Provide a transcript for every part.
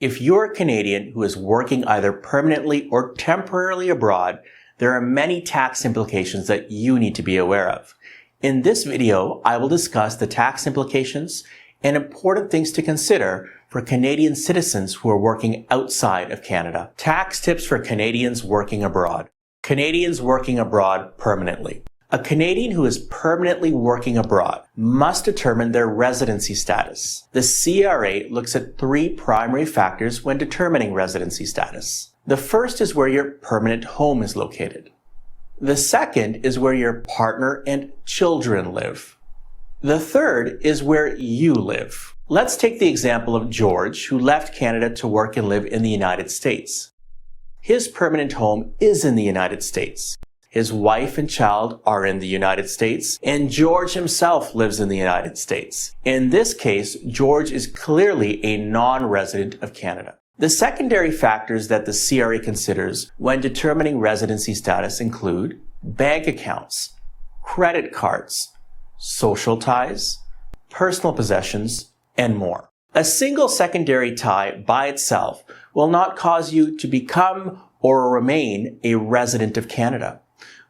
If you're a Canadian who is working either permanently or temporarily abroad, there are many tax implications that you need to be aware of. In this video, I will discuss the tax implications and important things to consider for Canadian citizens who are working outside of Canada. Tax tips for Canadians working abroad. Canadians working abroad permanently. A Canadian who is permanently working abroad must determine their residency status. The CRA looks at three primary factors when determining residency status. The first is where your permanent home is located. The second is where your partner and children live. The third is where you live. Let's take the example of George, who left Canada to work and live in the United States. His permanent home is in the United States. His wife and child are in the United States, and George himself lives in the United States. In this case, George is clearly a non-resident of Canada. The secondary factors that the CRA considers when determining residency status include bank accounts, credit cards, social ties, personal possessions, and more. A single secondary tie by itself will not cause you to become or remain a resident of Canada.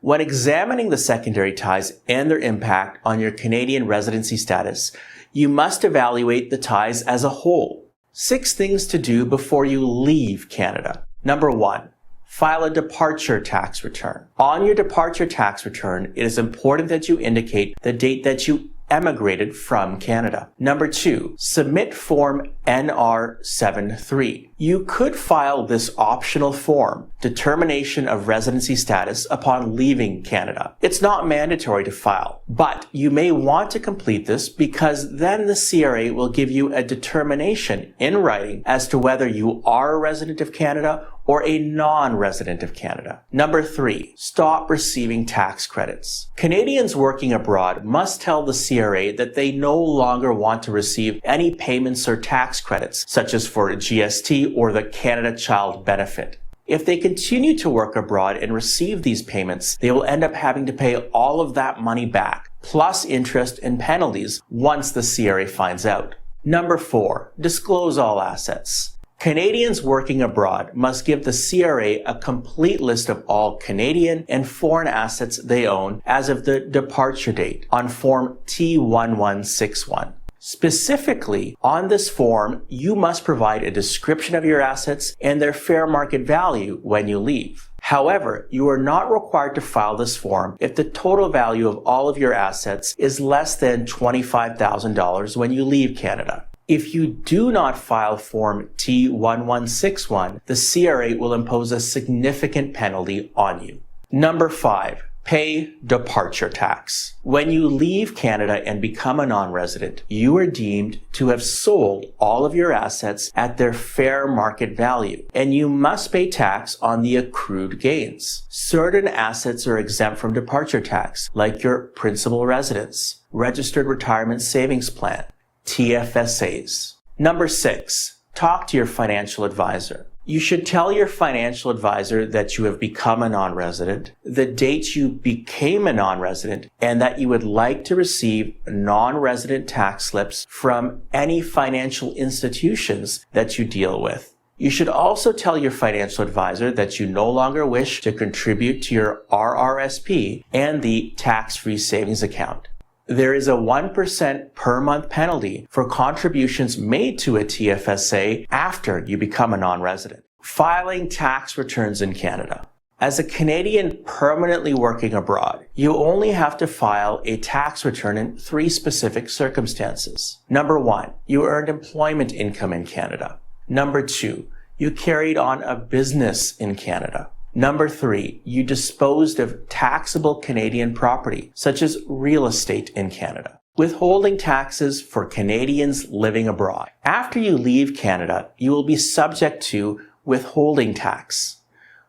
When examining the secondary ties and their impact on your Canadian residency status, you must evaluate the ties as a whole. 6 things to do before you leave Canada. Number 1, file a departure tax return. On your departure tax return, it is important that you indicate the date that you emigrated from Canada. Number 2, submit Form NR73. You could file this optional form, Determination of Residency Status, upon leaving Canada. It's not mandatory to file, but you may want to complete this because then the CRA will give you a determination in writing as to whether you are a resident of Canada or a non-resident of Canada. Number 3, stop receiving tax credits. Canadians working abroad must tell the CRA that they no longer want to receive any payments or tax credits, such as for GST or the Canada Child Benefit. If they continue to work abroad and receive these payments, they will end up having to pay all of that money back, plus interest and penalties once the CRA finds out. Number 4, disclose all assets. Canadians working abroad must give the CRA a complete list of all Canadian and foreign assets they own as of the departure date on Form T1161. Specifically, on this form, you must provide a description of your assets and their fair market value when you leave. However, you are not required to file this form if the total value of all of your assets is less than $25,000 when you leave Canada. If you do not file Form T1161, the CRA will impose a significant penalty on you. Number 5, pay departure tax. When you leave Canada and become a non-resident, you are deemed to have sold all of your assets at their fair market value, and you must pay tax on the accrued gains. Certain assets are exempt from departure tax, like your principal residence, registered retirement savings plan, TFSAs. Number 6, talk to your financial advisor. You should tell your financial advisor that you have become a non-resident, the date you became a non-resident, and that you would like to receive non-resident tax slips from any financial institutions that you deal with. You should also tell your financial advisor that you no longer wish to contribute to your RRSP and the tax-free savings account. There is a 1% per month penalty for contributions made to a TFSA after you become a non-resident. Filing tax returns in Canada. As a Canadian permanently working abroad, you only have to file a tax return in 3 specific circumstances. Number 1, you earned employment income in Canada. Number 2, you carried on a business in Canada. Number 3, you disposed of taxable Canadian property, such as real estate in Canada. Withholding taxes for Canadians living abroad. After you leave Canada, you will be subject to withholding tax.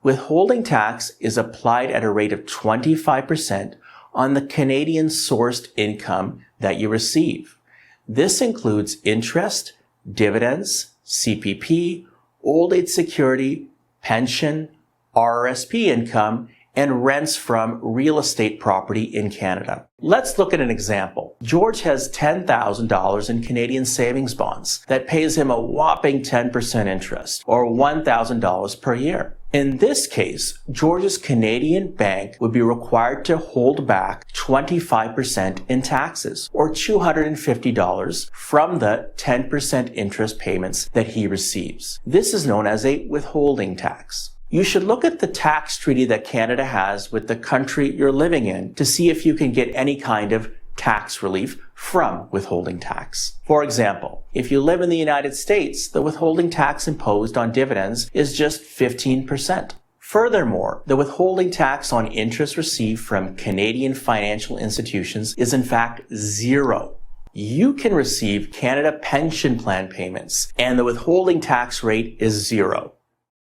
Withholding tax is applied at a rate of 25% on the Canadian sourced income that you receive. This includes interest, dividends, CPP, old age security, pension, RRSP income, and rents from real estate property in Canada. Let's look at an example. George has $10,000 in Canadian savings bonds that pays him a whopping 10% interest, or $1,000 per year. In this case, George's Canadian bank would be required to hold back 25% in taxes, or $250 from the 10% interest payments that he receives. This is known as a withholding tax. You should look at the tax treaty that Canada has with the country you're living in to see if you can get any kind of tax relief from withholding tax. For example, if you live in the United States, the withholding tax imposed on dividends is just 15%. Furthermore, the withholding tax on interest received from Canadian financial institutions is in fact zero. You can receive Canada Pension Plan payments, and the withholding tax rate is zero.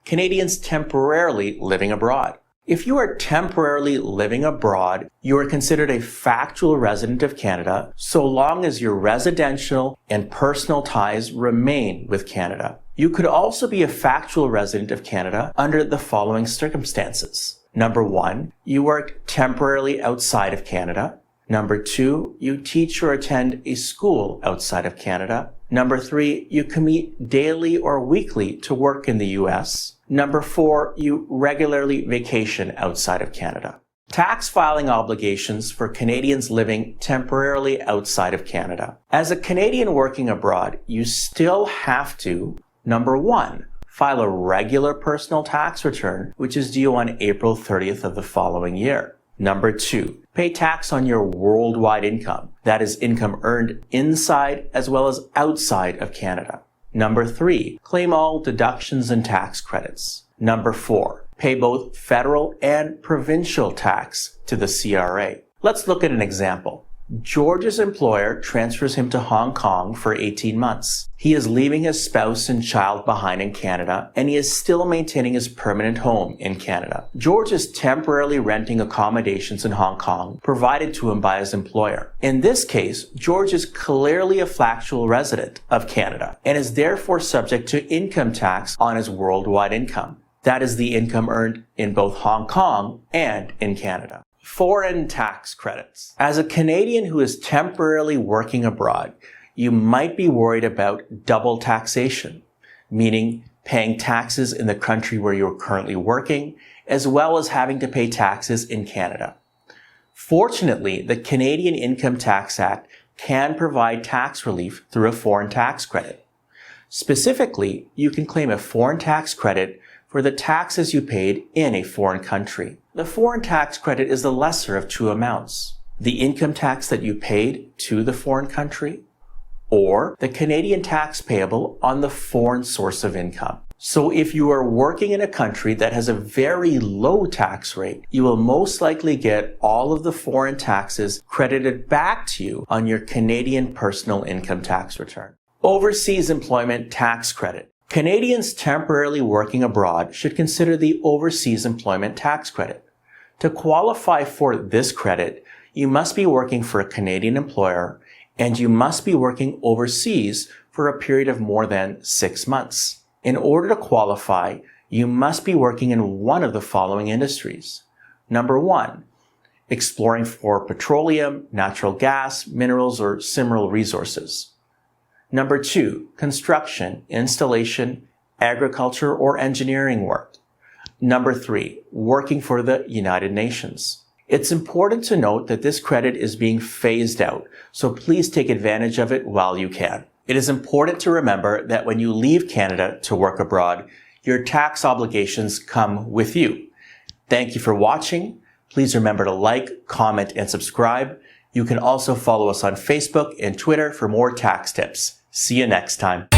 Canadians temporarily living abroad. If you are temporarily living abroad, you are considered a factual resident of Canada so long as your residential and personal ties remain with Canada. You could also be a factual resident of Canada under the following circumstances. Number 1, you work temporarily outside of Canada. Number 2, you teach or attend a school outside of Canada. Number 3, you commute daily or weekly to work in the U.S. Number 4, you regularly vacation outside of Canada. Tax filing obligations for Canadians living temporarily outside of Canada. As a Canadian working abroad, you still have to, number 1, file a regular personal tax return, which is due on April 30th of the following year. Number 2, pay tax on your worldwide income, that is income earned inside as well as outside of Canada. Number 3, claim all deductions and tax credits. Number 4, pay both federal and provincial tax to the CRA. Let's look at an example. George's employer transfers him to Hong Kong for 18 months. He is leaving his spouse and child behind in Canada, and he is still maintaining his permanent home in Canada. George is temporarily renting accommodations in Hong Kong provided to him by his employer. In this case, George is clearly a factual resident of Canada and is therefore subject to income tax on his worldwide income. That is the income earned in both Hong Kong and in Canada. Foreign tax credits. As a Canadian who is temporarily working abroad, you might be worried about double taxation, meaning paying taxes in the country where you're currently working, as well as having to pay taxes in Canada. Fortunately, the Canadian Income Tax Act can provide tax relief through a foreign tax credit. Specifically, you can claim a foreign tax credit for the taxes you paid in a foreign country. The foreign tax credit is the lesser of two amounts: the income tax that you paid to the foreign country, or the Canadian tax payable on the foreign source of income. So if you are working in a country that has a very low tax rate, you will most likely get all of the foreign taxes credited back to you on your Canadian personal income tax return. Overseas employment tax credit. Canadians temporarily working abroad should consider the Overseas Employment Tax Credit. To qualify for this credit, you must be working for a Canadian employer and you must be working overseas for a period of more than 6 months. In order to qualify, you must be working in one of the following industries. Number 1, exploring for petroleum, natural gas, minerals, or similar resources. Number 2, construction, installation, agriculture, or engineering work. Number 3, working for the United Nations. It's important to note that this credit is being phased out, so please take advantage of it while you can. It is important to remember that when you leave Canada to work abroad, your tax obligations come with you. Thank you for watching. Please remember to like, comment, and subscribe. You can also follow us on Facebook and Twitter for more tax tips. See you next time.